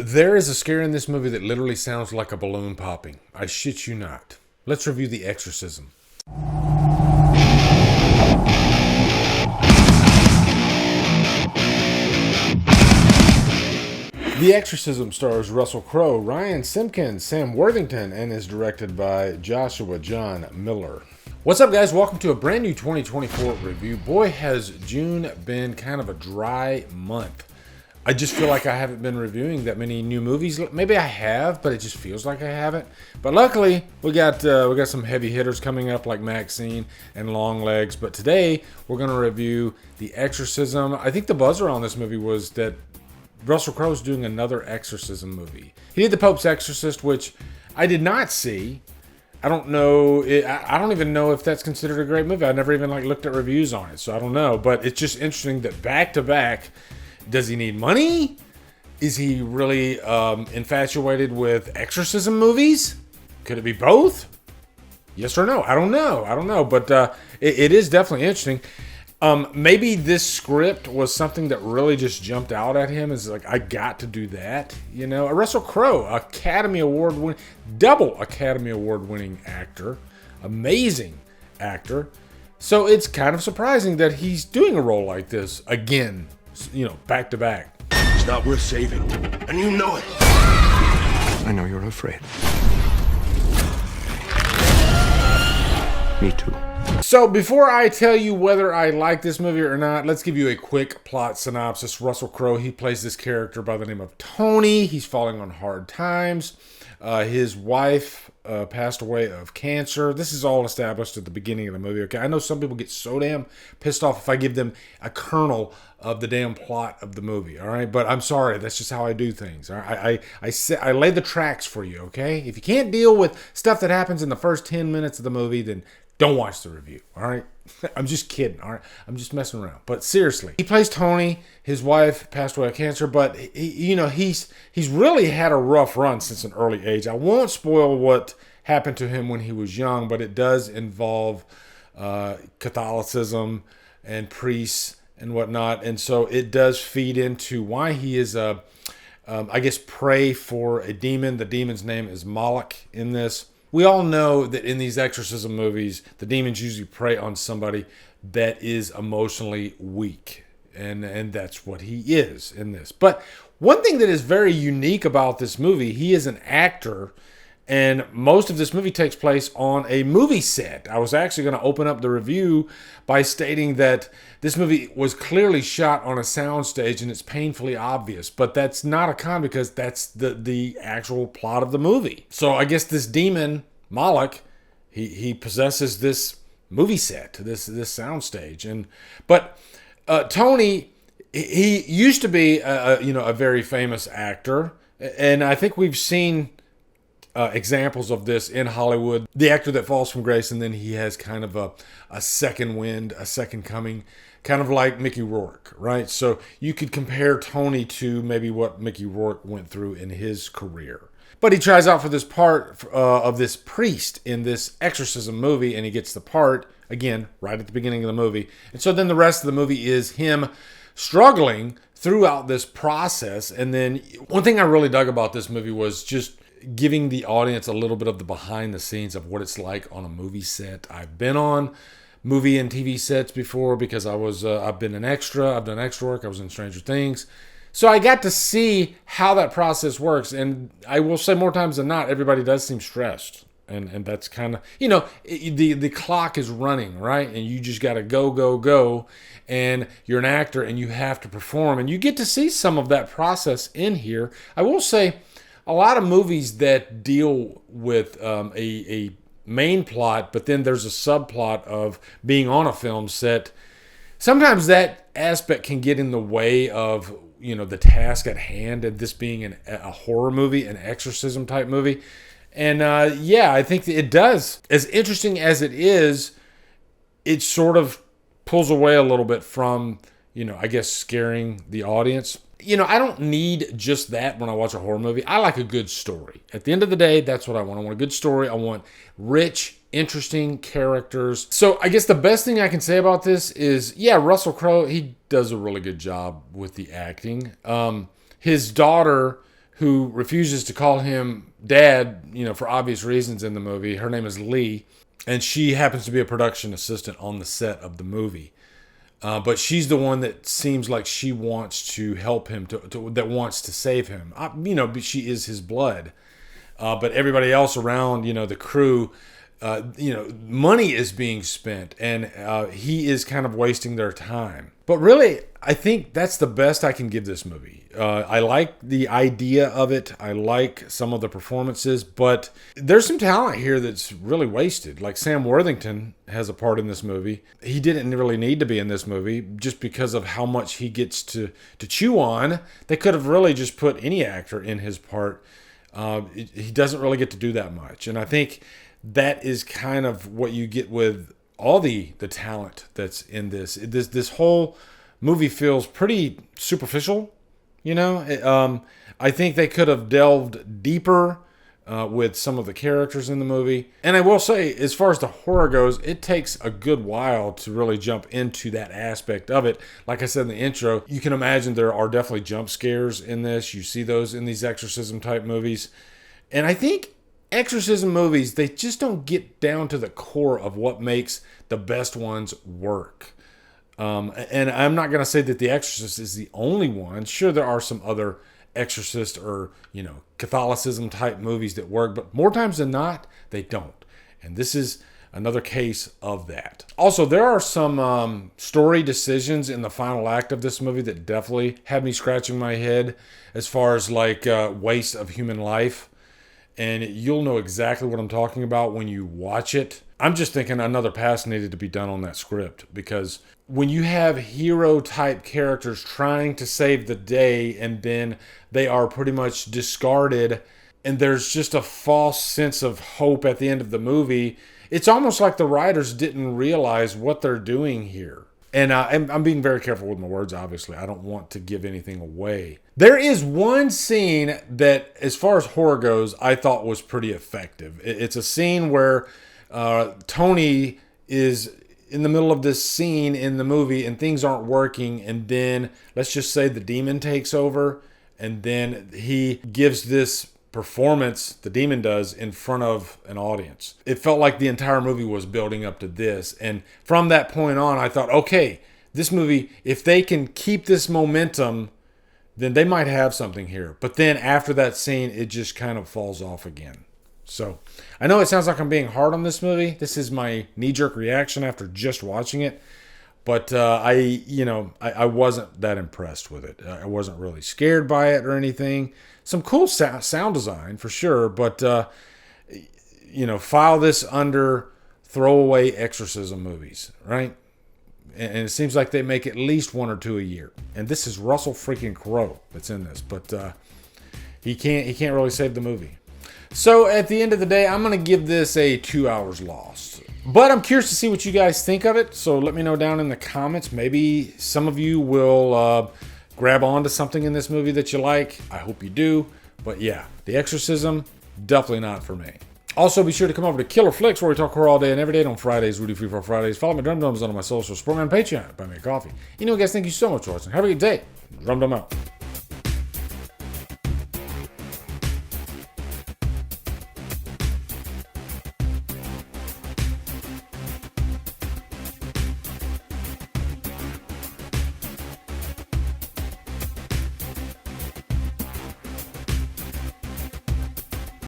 There is a scare in this movie that literally sounds like a balloon popping. I shit you not. Let's review The Exorcism. The Exorcism stars Russell Crowe, Ryan Simpkins, Sam Worthington, and is directed by Joshua John Miller. What's up, guys? Welcome to a brand new 2024 review. Boy, has June been kind of a dry month. I just feel like I haven't been reviewing that many new movies. Maybe I have, but it just feels like I haven't. But luckily, we got some heavy hitters coming up like Maxine and Longlegs. But today, we're going to review The Exorcism. I think the buzzer on this movie was that Russell Crowe's doing another Exorcism movie. He did The Pope's Exorcist, which I did not see. I don't know. I don't even know if that's considered a great movie. I never even looked at reviews on it, so I don't know. But it's just interesting that back to back. Does he need money? Is he really infatuated with exorcism movies? Could it be both? Yes or no? I don't know. But it is definitely interesting. Maybe this script was something that really just jumped out at him. Is like, I got to do that. You know, a Russell Crowe, double Academy Award winning actor, amazing actor. So it's kind of surprising that he's doing a role like this again. You know, back to back. It's not worth saving, and you know it. I know you're afraid. Me too. So before I tell you whether I like this movie or not, let's give you a quick plot synopsis. Russell Crowe, he plays this character by the name of Tony. He's falling on hard times. His wife passed away of cancer. This is all established at the beginning of the movie. Okay, I know some people get so damn pissed off if I give them a kernel of the damn plot of the movie. All right, but I'm sorry, that's just how I do things. All right? I lay the tracks for you. Okay, if you can't deal with stuff that happens in the first 10 minutes of the movie, then don't watch the review. All right, I'm just kidding. All right, I'm just messing around. But seriously, he plays Tony. His wife passed away of cancer, but he's really had a rough run since an early age. I won't spoil what happened to him when he was young, but it does involve Catholicism and priests and whatnot, and so it does feed into why he is I guess prey for a demon. The demon's name is Moloch in this. We all know that in these exorcism movies, the demons usually prey on somebody that is emotionally weak. And that's what he is in this. But one thing that is very unique about this movie, he is an actor, and most of this movie takes place on a movie set. I was actually going to open up the review by stating that this movie was clearly shot on a soundstage, and it's painfully obvious. But that's not a con, because that's the actual plot of the movie. So I guess this demon, Moloch, he possesses this movie set, this soundstage. But Tony, he used to be a very famous actor, and I think we've seen examples of this in Hollywood. The actor that falls from grace, and then he has kind of a second wind, a second coming, kind of like Mickey Rourke, right? So you could compare Tony to maybe what Mickey Rourke went through in his career. But he tries out for this part of this priest in this exorcism movie, and he gets the part, again, right at the beginning of the movie. And so then the rest of the movie is him struggling throughout this process. And then one thing I really dug about this movie was just giving the audience a little bit of the behind the scenes of what it's like on a movie set. I've been on movie and TV sets before because I've been an extra. I've done extra work. I was in Stranger Things. So I got to see how that process works. And I will say more times than not, everybody does seem stressed. And that's kind of, the clock is running, right? And you just got to go. And you're an actor and you have to perform. And you get to see some of that process in here. I will say, a lot of movies that deal with a main plot, but then there's a subplot of being on a film set, sometimes that aspect can get in the way of the task at hand, and this being a horror movie, an exorcism type movie. And I think that it does. As interesting as it is, it sort of pulls away a little bit from, I guess, scaring the audience. I don't need just that when I watch a horror movie. I like a good story. At the end of the day, that's what I want. I want a good story. I want rich, interesting characters. So I guess the best thing I can say about this is, Russell Crowe, he does a really good job with the acting. His daughter, who refuses to call him dad, for obvious reasons in the movie. Her name is Lee, and she happens to be a production assistant on the set of the movie. But she's the one that seems like she wants to help him, that wants to save him. But she is his blood. But everybody else around, the crew, money is being spent, and he is kind of wasting their time. But really, I think that's the best I can give this movie. I like the idea of it. I like some of the performances, but there's some talent here that's really wasted. Like Sam Worthington has a part in this movie. He didn't really need to be in this movie just because of how much he gets to chew on. They could have really just put any actor in his part. He doesn't really get to do that much. And I think that is kind of what you get with all the talent that's in this. This whole movie feels pretty superficial, I think they could have delved deeper with some of the characters in the movie. And I will say, as far as the horror goes, it takes a good while to really jump into that aspect of it. Like I said in the intro, you can imagine there are definitely jump scares in this. You see those in these exorcism type movies. And I think exorcism movies, they just don't get down to the core of what makes the best ones work. And I'm not going to say that The Exorcist is the only one. Sure, there are some other Exorcist or, Catholicism type movies that work, but more times than not, they don't. And this is another case of that. Also, there are some story decisions in the final act of this movie that definitely had me scratching my head as far as waste of human life. And you'll know exactly what I'm talking about when you watch it. I'm just thinking another pass needed to be done on that script, because when you have hero type characters trying to save the day and then they are pretty much discarded and there's just a false sense of hope at the end of the movie, it's almost like the writers didn't realize what they're doing here. And I'm being very careful with my words, obviously. I don't want to give anything away. There is one scene that, as far as horror goes, I thought was pretty effective. It's a scene where Tony is in the middle of this scene in the movie and things aren't working, and then let's just say the demon takes over, and then he gives this performance, the demon does, in front of an audience. It felt like the entire movie was building up to this, and from that point on I thought, okay, this movie, if they can keep this momentum, then they might have something here. But then after that scene, it just kind of falls off again. So I know it sounds like I'm being hard on this movie. This is my knee-jerk reaction after just watching it. But I wasn't that impressed with it. I wasn't really scared by it or anything. Some cool sound design for sure. But, file this under throwaway exorcism movies, right? And it seems like they make at least one or two a year. And this is Russell freaking Crowe that's in this. But he can't really save the movie. So at the end of the day, I'm going to give this a 2 hours lost. But I'm curious to see what you guys think of it. So let me know down in the comments. Maybe some of you will grab onto something in this movie that you like. I hope you do. But yeah, The Exorcism, definitely not for me. Also, be sure to come over to Killer Flicks, where we talk horror all day and every day on Fridays, Rudy Free for Fridays. Follow my Drumdums on my social, support me on Patreon, buy me a coffee. Anyway, guys, thank you so much for watching. Have a good day. Drumdum out.